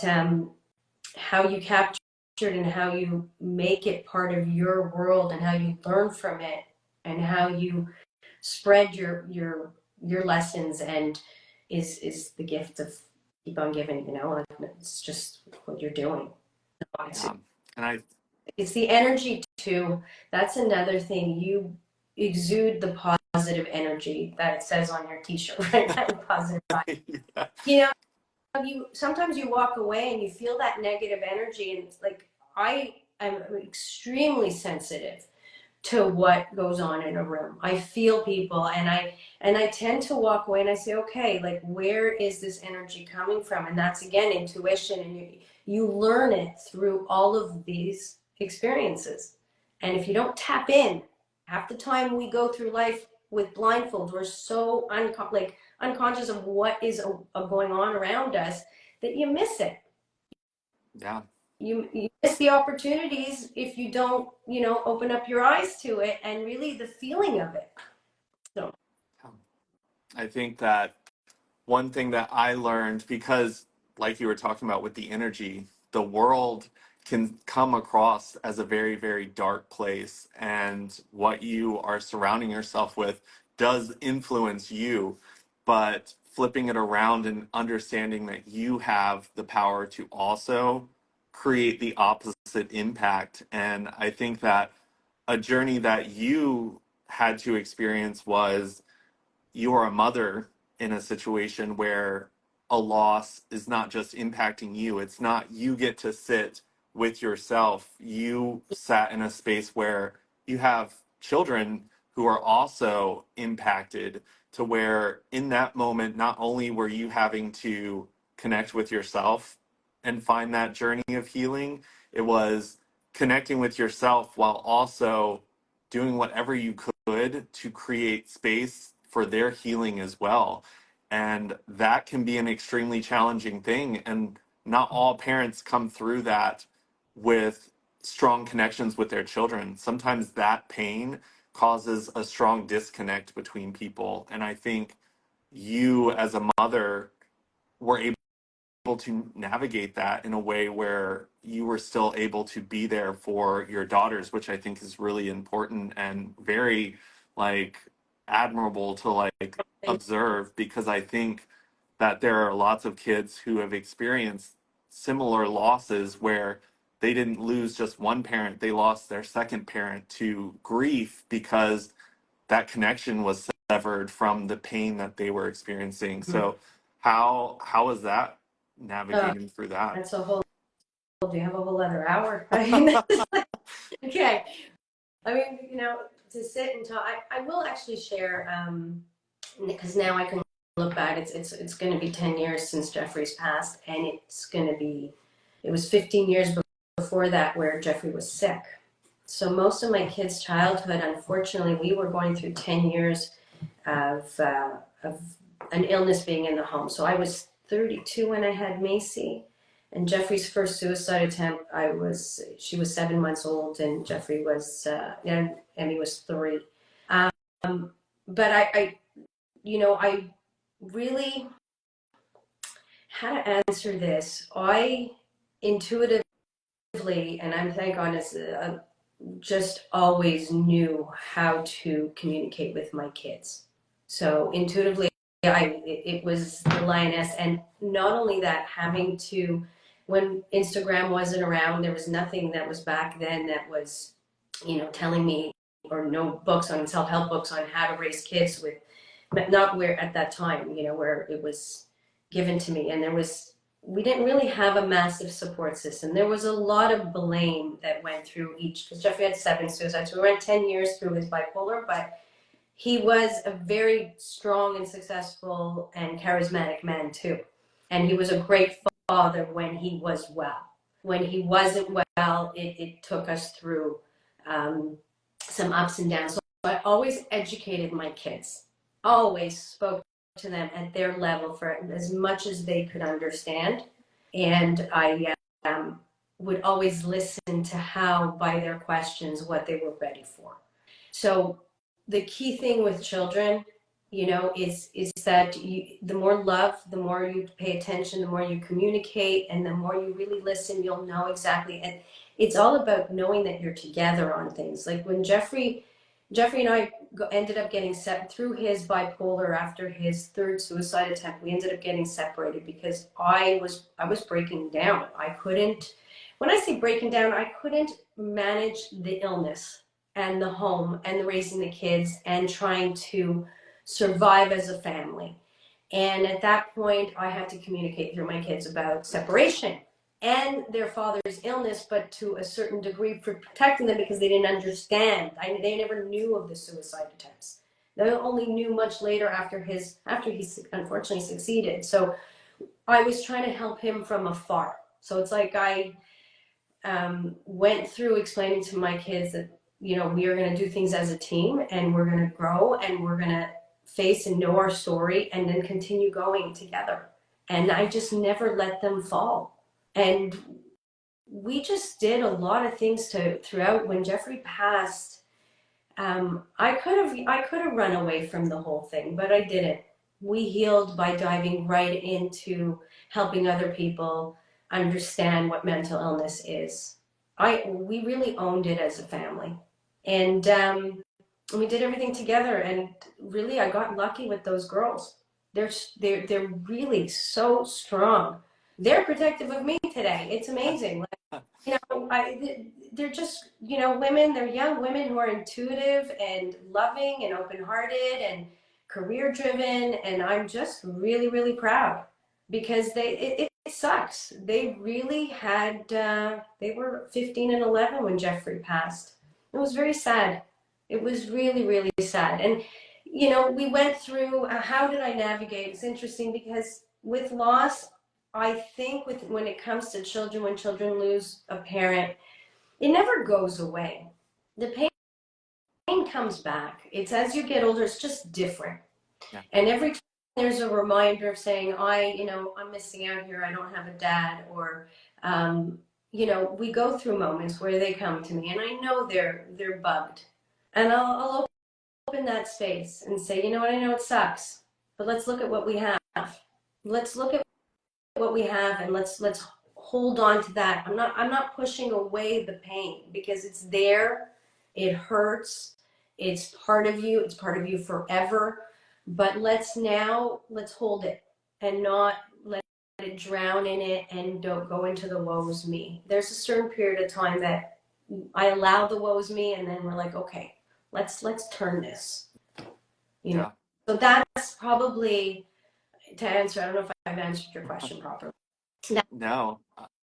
how you capture and how you make it part of your world and how you learn from it and how you spread your lessons and is the gift of keep on giving, it's just what you're doing. it's, Yeah, and I it's the energy too. That's another thing. You exude the positive energy that it says on your t-shirt, right? Positive vibe. yeah, you know you sometimes you walk away and you feel that negative energy, and it's like I am extremely sensitive to what goes on in a room. I feel people, and I tend to walk away and I say, okay, like, where is this energy coming from? And that's again intuition, and you learn it through all of these experiences. And if you don't tap in, half the time we go through life with blindfolds. We're so unconscious of what is going on around us that you miss it. yeah. You miss the opportunities if you don't, open up your eyes to it and really the feeling of it. So I think that one thing that I learned, because like you were talking about with the energy, the world can come across as a very, very dark place. And what you are surrounding yourself with does influence you. But flipping it around and understanding that you have the power to also create the opposite impact. And I think that a journey that you had to experience was you are a mother in a situation where a loss is not just impacting you. It's not you get to sit with yourself. You sat in a space where you have children who are also impacted, to where in that moment, not only were you having to connect with yourself and find that journey of healing, it was connecting with yourself while also doing whatever you could to create space for their healing as well. And that can be an extremely challenging thing. And not all parents come through that with strong connections with their children. Sometimes that pain causes a strong disconnect between people. And I think you, as a mother, were able to navigate that in a way where you were still able to be there for your daughters, which I think is really important and very like admirable to like observe, because I think that there are lots of kids who have experienced similar losses where they didn't lose just one parent, they lost their second parent to grief because that connection was severed from the pain that they were experiencing. So how is that uh, navigating through that? that's a whole, do you have a whole other hour? I mean, okay. I mean, to sit and talk, I will actually share, because now I can look back. It's going to be 10 years since Jeffrey's passed, and it was 15 years before that where Jeffrey was sick. So most of my kids' childhood, unfortunately, we were going through 10 years of an illness being in the home. So I was 32 when I had Macy, and Jeffrey's first suicide attempt, she was 7 months old, and Jeffrey was, and Emmy was 3. But I really, how to answer this? I intuitively, and I'm thank goodness, just always knew how to communicate with my kids. So intuitively, it was the lioness, and not only that, having to, when Instagram wasn't around, there was nothing that was back then that was, telling me, or no books on self-help books on how to raise kids with, but not where at that time, where it was given to me, and we didn't really have a massive support system. There was a lot of blame that went through each, because Jeffrey had 7 suicides. We went 10 years through his bipolar, but he was a very strong and successful and charismatic man too. And he was a great father when he was well. When he wasn't well, it took us through some ups and downs. So I always educated my kids, always spoke to them at their level for as much as they could understand. And I would always listen to how, by their questions, what they were ready for. So the key thing with children, is that the more love, the more you pay attention, the more you communicate, and the more you really listen, you'll know exactly. And it's all about knowing that you're together on things. Like when Jeffrey and I ended up getting set through his bipolar after his 3rd suicide attempt. We ended up getting separated because I was breaking down. I couldn't, when I say breaking down, I couldn't manage the illness and the home and the raising the kids and trying to survive as a family. And at that point, I had to communicate through my kids about separation and their father's illness, but to a certain degree for protecting them because they didn't understand. They never knew of the suicide attempts. They only knew much later after he unfortunately succeeded. So I was trying to help him from afar. So it's like I went through explaining to my kids that, we are going to do things as a team, and we're going to grow, and we're going to face and know our story, and then continue going together. And I just never let them fall. And we just did a lot of things throughout. When Jeffrey passed, I could have run away from the whole thing, but I didn't. We healed by diving right into helping other people understand what mental illness is. We really owned it as a family, and we did everything together. And really, I got lucky with those girls. They're really so strong. They're protective of me today. It's amazing. They're just, women. They're young women who are intuitive and loving and open-hearted and career-driven, and I'm just really, really proud because it sucks. They really had. They were 15 and 11 when Jeffrey passed. It was very sad. It was really, really sad. And we went through. How did I navigate? It's interesting because with loss, I think when it comes to children, when children lose a parent, it never goes away. The pain comes back. It's as you get older, it's just different. Yeah. And every time there's a reminder of saying, I'm missing out here. I don't have a dad, or, we go through moments where they come to me and I know they're bugged, and I'll open that space and say, you know what, I know it sucks, but let's look at what we have. Let's look at what we have, and let's hold on to that. I'm not pushing away the pain because it's there. It hurts. It's part of you. It's part of you forever. But let's hold it and not let it drown in it, and don't go into the woe's me. There's a certain period of time that I allow the woe's me, and then we're like, okay, let's turn this. Yeah. So that's probably, to answer. I don't know if I've answered your question properly. No.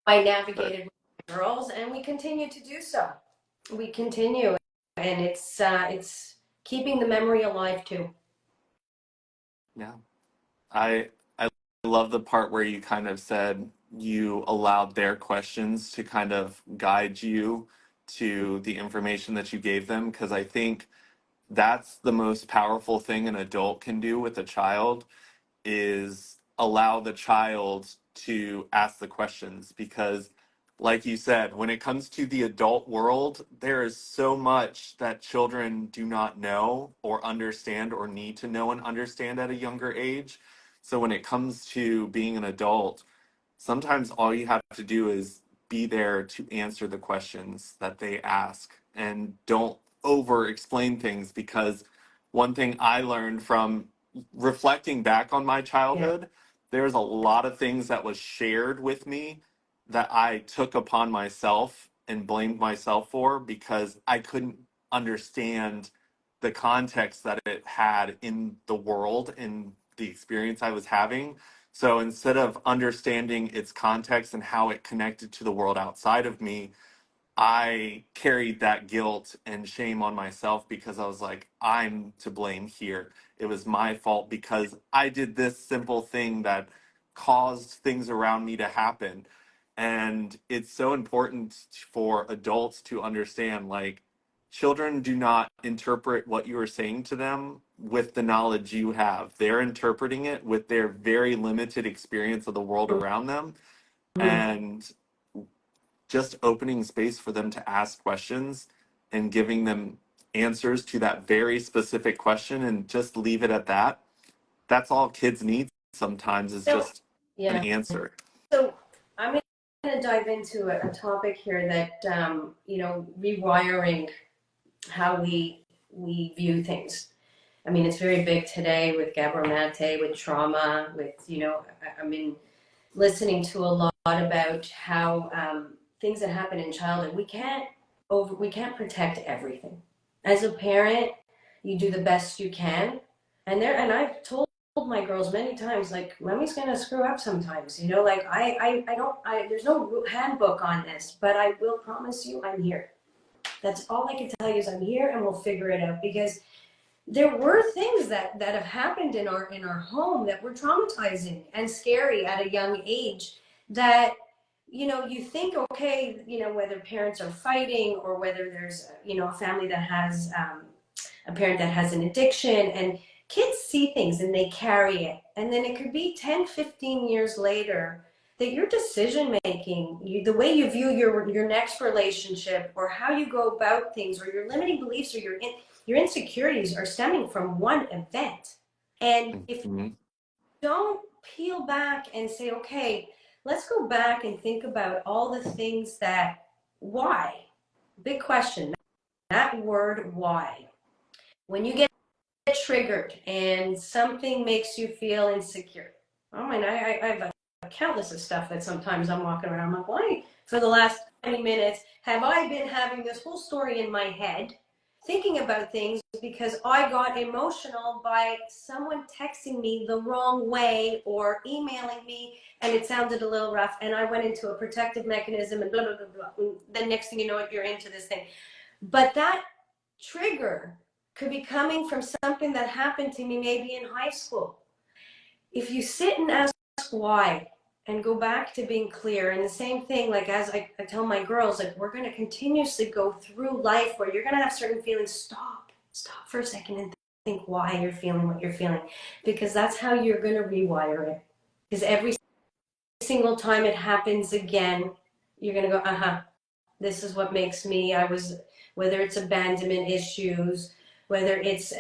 I navigated with girls, and we continue to do so. We continue, and it's keeping the memory alive too. Yeah. I love the part where you kind of said you allowed their questions to kind of guide you to the information that you gave them, because I think that's the most powerful thing an adult can do with a child, is allow the child to ask the questions. Because like you said, when it comes to the adult world, there is so much that children do not know or understand or need to know and understand at a younger age. So when it comes to being an adult, sometimes all you have to do is be there to answer the questions that they ask, and don't over explain things. Because one thing I learned from reflecting back on my Yeah. childhood, there's a lot of things that was shared with me that I took upon myself and blamed myself for, because I couldn't understand the context that it had in the world and the experience I was having. So instead of understanding its context and how it connected to the world outside of me, I carried that guilt and shame on myself, because I was like, I'm to blame here. It was my fault because I did this simple thing that caused things around me to happen. And it's so important for adults to understand, like, children do not interpret what you are saying to them with the knowledge you have. They're interpreting it with their very limited experience of the world around them. Mhm. And just opening space for them to ask questions and giving them answers to that very specific question, and just leave it at that. That's all kids need sometimes, is So, just an yeah. answer. So I'm going to dive into a topic here that, rewiring how we view things. I mean, it's very big today with Gabor Mate, with trauma, with, I mean, listening to a lot about how things that happen in childhood, we can't protect everything. As a parent, you do the best you can, and I've told my girls many times, like, mommy's gonna screw up sometimes, like I don't, there's no handbook on this, but I will promise you I'm here. That's all I can tell you, is I'm here and we'll figure it out. Because there were things that have happened in our home that were traumatizing and scary at a young age, that you think, okay, whether parents are fighting, or whether there's a family that has a parent that has an addiction, and kids see things and they carry it, and then it could be 10, 15 years later that your decision making, the way you view your next relationship, or how you go about things, or your limiting beliefs, or your insecurities are stemming from one event. And if you Mhm. don't peel back and say, okay, let's go back and think about all the things that, why? Big question. That word, why. When you get triggered and something makes you feel insecure. Oh my, I have countless of stuff that sometimes I'm walking around, I'm like, why for the last 20 minutes have I been having this whole story in my head, thinking about things because I got emotional by someone texting me the wrong way or emailing me and it sounded a little rough, and I went into a protective mechanism and blah, blah, blah, blah. And then next thing you know, you're into this thing. But that trigger could be coming from something that happened to me maybe in high school. If you sit and ask why and go back to being clear, and the same thing, like as I tell my girls, like, we're going to continuously go through life where you're going to have certain feelings. Stop for a second and think why you're feeling what you're feeling, because that's how you're going to rewire it. Because every single time it happens again, you're going to go, this is what makes me, whether it's abandonment issues, whether it's,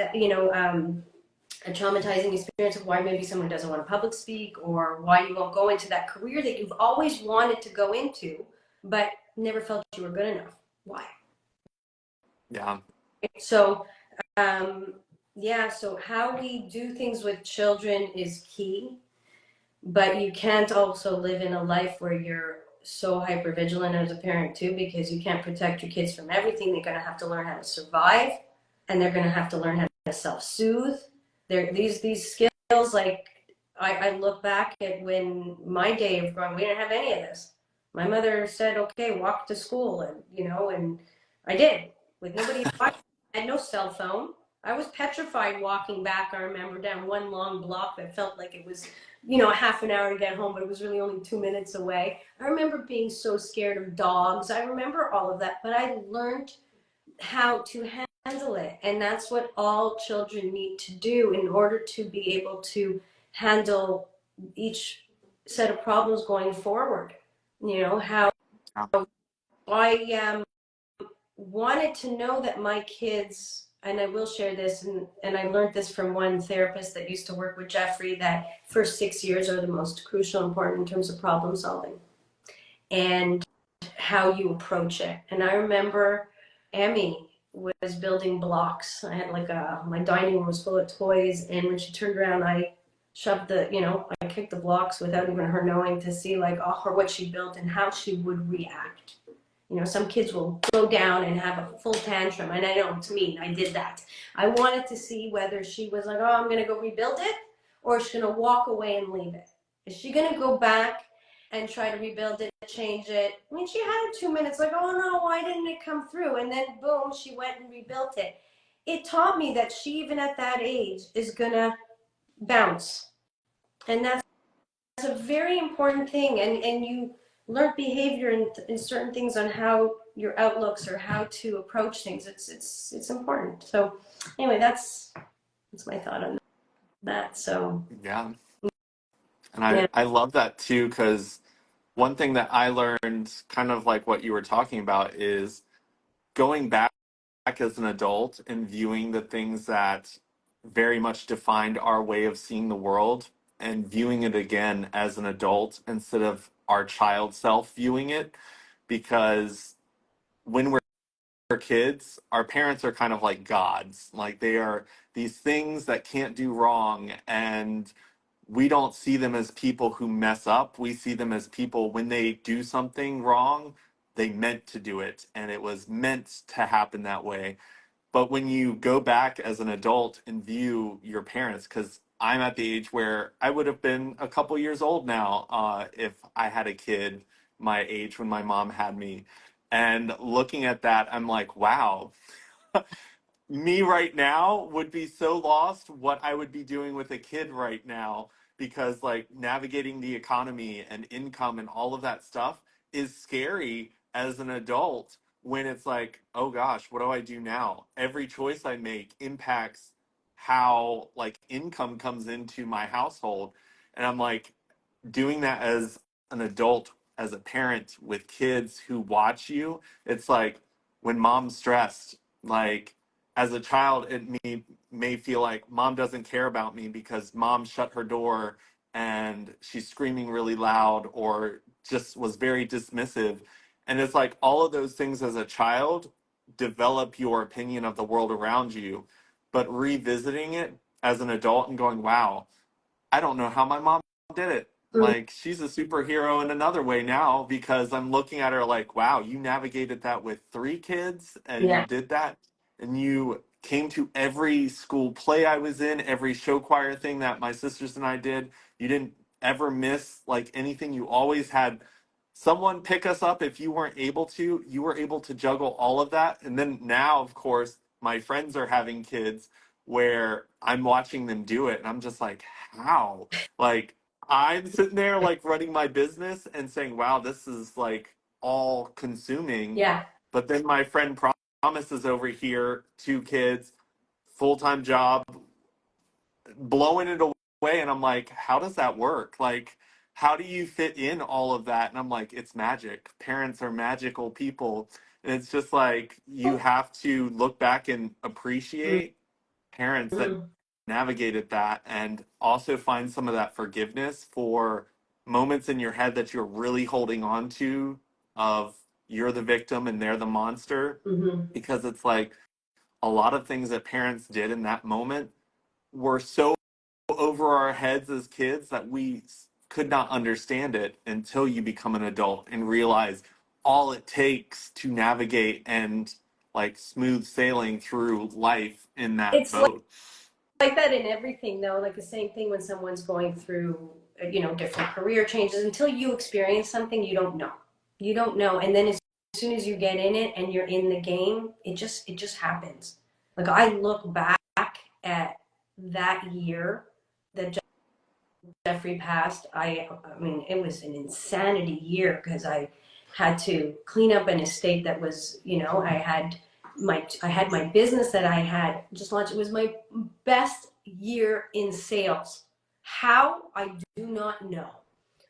a traumatizing experience of why maybe someone doesn't want to public speak, or why you won't go into that career that you've always wanted to go into, but never felt you were good enough. Why? Yeah. So, so how we do things with children is key, but you can't also live in a life where you're so hyper vigilant as a parent too, because you can't protect your kids from everything. They're going to have to learn how to survive, and they're going to have to learn how to self-soothe. These skills, like, I look back at when my day of growing, we didn't have any of this. My mother said, okay, walk to school, and and I did, with nobody. I had no cell phone. I was petrified walking back. I remember down one long block that felt like it was, you know, a half an hour to get home, but it was really only 2 minutes away. I remember being so scared of dogs. I remember all of that, but I learned how to handle it. And that's what all children need to do in order to be able to handle each set of problems going forward. You know, how Yeah. I wanted to know that my kids, and I will share this, and I learned this from one therapist that used to work with Jeffrey, that first 6 years are the most crucial, important in terms of problem solving and how you approach it. And I remember Emmy was building blocks. I had like my dining room was full of toys, and when she turned around, I shoved I kicked the blocks without even her knowing, to see like, oh, her what she built and how she would react. You know, some kids will go down and have a full tantrum, and I know it's me. I did that. I wanted to see whether she was like, oh, I'm gonna go rebuild it, or she's gonna walk away and leave it. Is she gonna go back and try to rebuild it, change it? I mean, she had 2 minutes, like, oh no, why didn't it come through? And then boom, she went and rebuilt it. It taught me that she, even at that age, is gonna bounce, and that's a very important thing. And you learn behavior in certain things on how your outlooks or how to approach things. It's important. So anyway, that's my thought on that. So Yeah. And yeah. I love that too, because one thing that I learned, kind of like what you were talking about, is going back as an adult and viewing the things that very much defined our way of seeing the world, and viewing it again as an adult instead of our child self viewing it. Because when we're kids, our parents are kind of like gods. Like, they are these things that can't do wrong. And we don't see them as people who mess up. We see them as people, when they do something wrong, they meant to do it. And it was meant to happen that way. But when you go back as an adult and view your parents, because I'm at the age where I would have been a couple years old now, if I had a kid my age when my mom had me. And looking at that, I'm like, wow, me right now would be so lost what I would be doing with a kid right now, because like navigating the economy and income and all of that stuff is scary as an adult, when it's like, oh gosh, what do I do now? Every choice I make impacts how like income comes into my household. And I'm like, doing that as an adult, as a parent with kids who watch you, it's like, when mom's stressed, like, as a child, may feel like mom doesn't care about me because mom shut her door and she's screaming really loud, or just was very dismissive. And it's like, all of those things as a child develop your opinion of the world around you. But revisiting it as an adult and going, wow, I don't know how my mom did it. Mm, Like, she's a superhero in another way now, because I'm looking at her like, wow, you navigated that with 3 kids and you yeah. did that. And you came to every school play I was in, every show choir thing that my sisters and I did. You didn't ever miss like anything. You always had someone pick us up if you weren't able to. You were able to juggle all of that. And then now, of course, my friends are having kids where I'm watching them do it, and I'm just like, how? Like, I'm sitting there like running my business and saying, wow, this is like all consuming. Yeah. But then my friend Promise is over here, 2 kids, full-time job, blowing it away. And I'm like, how does that work? Like, how do you fit in all of that? And I'm like, it's magic. Parents are magical people. And it's just like, you have to look back and appreciate parents that Mm-hmm. navigated that, and also find some of that forgiveness for moments in your head that you're really holding on to, of you're the victim and they're the monster. Mm-hmm. Because it's like, a lot of things that parents did in that moment were so over our heads as kids that we could not understand it until you become an adult and realize all it takes to navigate and like smooth sailing through life in that It's boat. like that in everything, though. Like the same thing when someone's going through, different career changes. Until you experience something, you don't know. You don't know, and then as soon as you get in it and you're in the game, it just happens. Like I look back at that year that Jeffrey passed, I mean, it was an insanity year because I had to clean up an estate that was, you know, I had my business that I had just launched. It was my best year in sales. How? I do not know.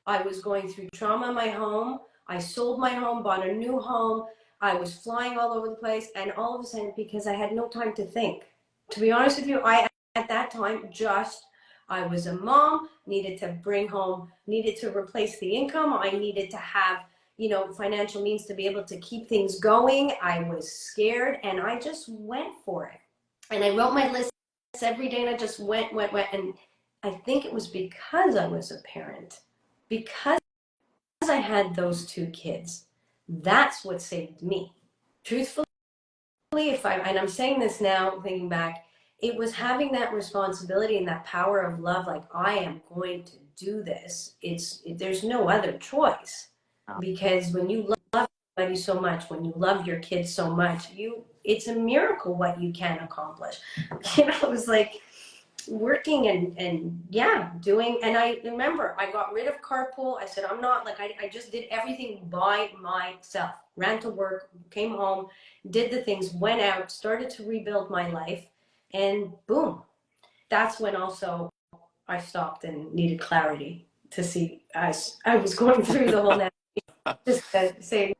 I was going through trauma in my home. I sold my home, bought a new home. I was flying all over the place, and all of a sudden, because I had no time to think. To be honest with you, I at that time just I was a mom, needed to bring home, needed to replace the income. I needed to have, you know, financial means to be able to keep things going. I was scared and I just went for it. And I wrote my list every day and I just went. And I think it was because I was a parent, because I had those two kids. That's what saved me. Truthfully, and I'm saying this now, thinking back, it was having that responsibility and that power of love, like I am going to do this. There's no other choice. Because when you love somebody so much, when you love your kids so much, it's a miracle what you can accomplish. You know, it was like working and yeah, doing. And I remember I got rid of carpool. I said, I'm not like, I just did everything by myself. Ran to work, came home, did the things, went out, started to rebuild my life, and boom. That's when also I stopped and needed clarity to see as I was going through the whole net. Just to say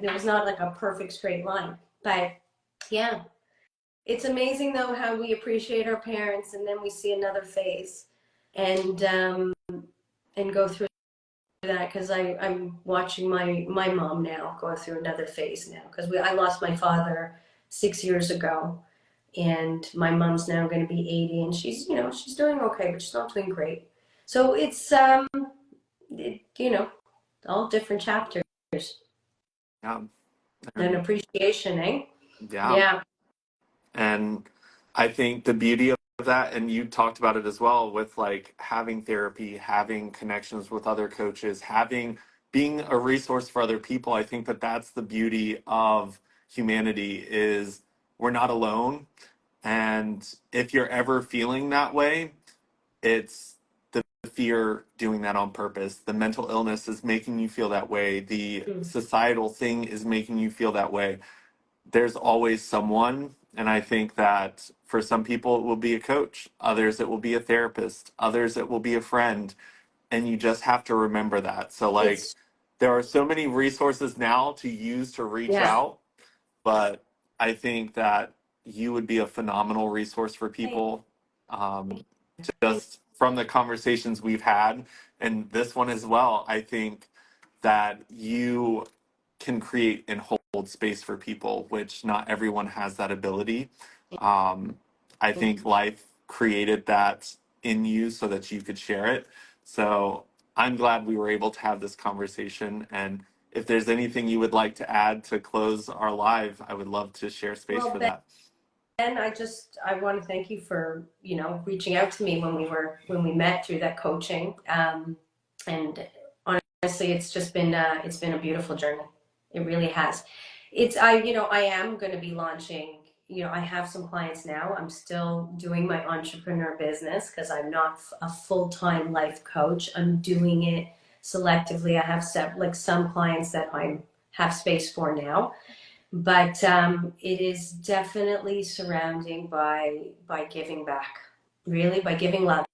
there was not like a perfect straight line. But yeah, it's amazing though how we appreciate our parents and then we see another phase and go through that, because I'm watching my mom now go through another phase now, because I lost my father 6 years ago, and my mom's now going to be 80, and she's, you know, she's doing okay, but she's not doing great. So it's you know, all different chapters. Yeah. And appreciation, eh? Yeah. Yeah. And I think the beauty of that, and you talked about it as well, with like having therapy, having connections with other coaches, being a resource for other people. I think that that's the beauty of humanity, is we're not alone. And if you're ever feeling that way, it's the fear doing that on purpose. The mental illness is making you feel that way. The Mm. societal thing is making you feel that way. There's always someone. And I think that for some people, it will be a coach. Others, it will be a therapist. Others, it will be a friend. And you just have to remember that. So, like, It's there are so many resources now to use to reach yeah. out. But I think that you would be a phenomenal resource for people. Um, just from the conversations we've had, and this one as well, I think that you can create and hold space for people, which not everyone has that ability. I think life created that in you so that you could share it. So I'm glad we were able to have this conversation. And if there's anything you would like to add to close our live, I would love to share space Well, for that. Ben, I want to thank you for, you know, reaching out to me when we met through that coaching. And honestly, it's been a beautiful journey. It really has. You know, I am going to be launching, you know, I have some clients now. I'm still doing my entrepreneur business because I'm not a full-time life coach. I'm doing it selectively. I have some clients that I have space for now, but it is definitely surrounding by giving back, really, by giving love.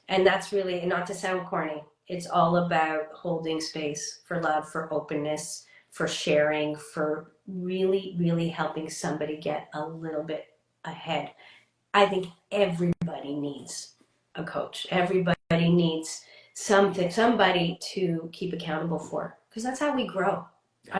And that's really, not to sound corny, it's all about holding space for love, for openness, for sharing, for really, really helping somebody get a little bit ahead. I think everybody needs a coach. Everybody needs somebody to keep accountable for, because that's how we grow. Yeah.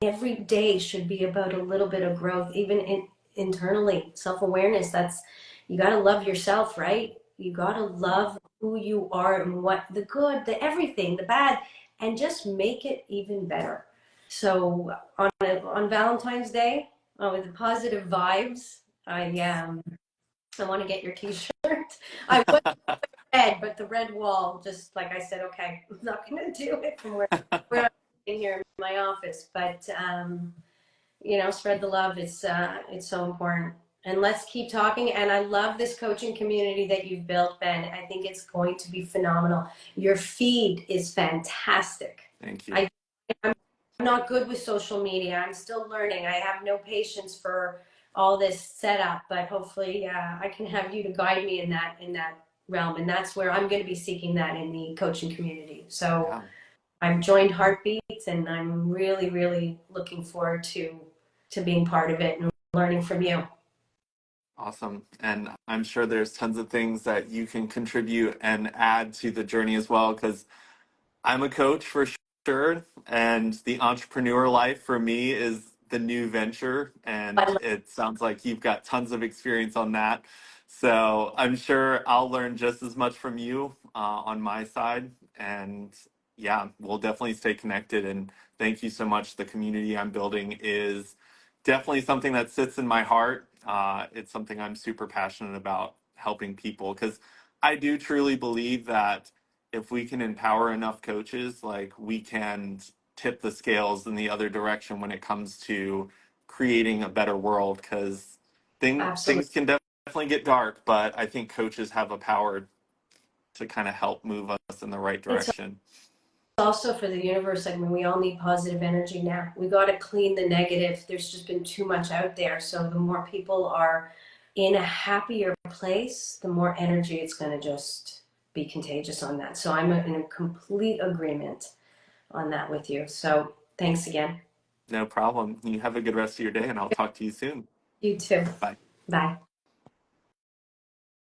Every day should be about a little bit of growth, even internally, self-awareness. That's, you got to love yourself, right? You got to love who you are and what the good, the everything, the bad, and just make it even better. So on Valentine's Day, with the positive vibes, I want to get your t-shirt. I was red, but the red wall, just like I said, okay, I'm not going to do it from where I'm in here in my office. But you know, spread the love. It's so important. And let's keep talking. And I love this coaching community that you've built, Ben. I think it's going to be phenomenal. Your feed is fantastic. Thank you. I'm not good with social media. I'm still learning. I have no patience for all this setup, but hopefully I can have you to guide me in that realm. And that's where I'm going to be seeking that in the coaching community. So Yeah. I've joined Heartbeats, and I'm really, really looking forward to being part of it and learning from you. Awesome. And I'm sure there's tons of things that you can contribute and add to the journey as well, because I'm a coach for sure, and the entrepreneur life for me is the new venture, and it sounds like you've got tons of experience on that. So I'm sure I'll learn just as much from you on my side, and yeah, we'll definitely stay connected. And thank you so much. The community I'm building is definitely something that sits in my heart. It's something I'm super passionate about, helping people, because I do truly believe that if we can empower enough coaches, like, we can tip the scales in the other direction when it comes to creating a better world. Because Absolutely. things can definitely get dark, but I think coaches have a power to kind of help move us in the right It's direction. also for the universe. I mean, we all need positive energy now. We got to clean the negative. There's just been too much out there. So the more people are in a happier place, the more energy it's going to just be contagious on that. So I'm in a complete agreement on that with you. So thanks again. No problem. You have a good rest of your day, and I'll talk to you soon. You too. Bye. Bye.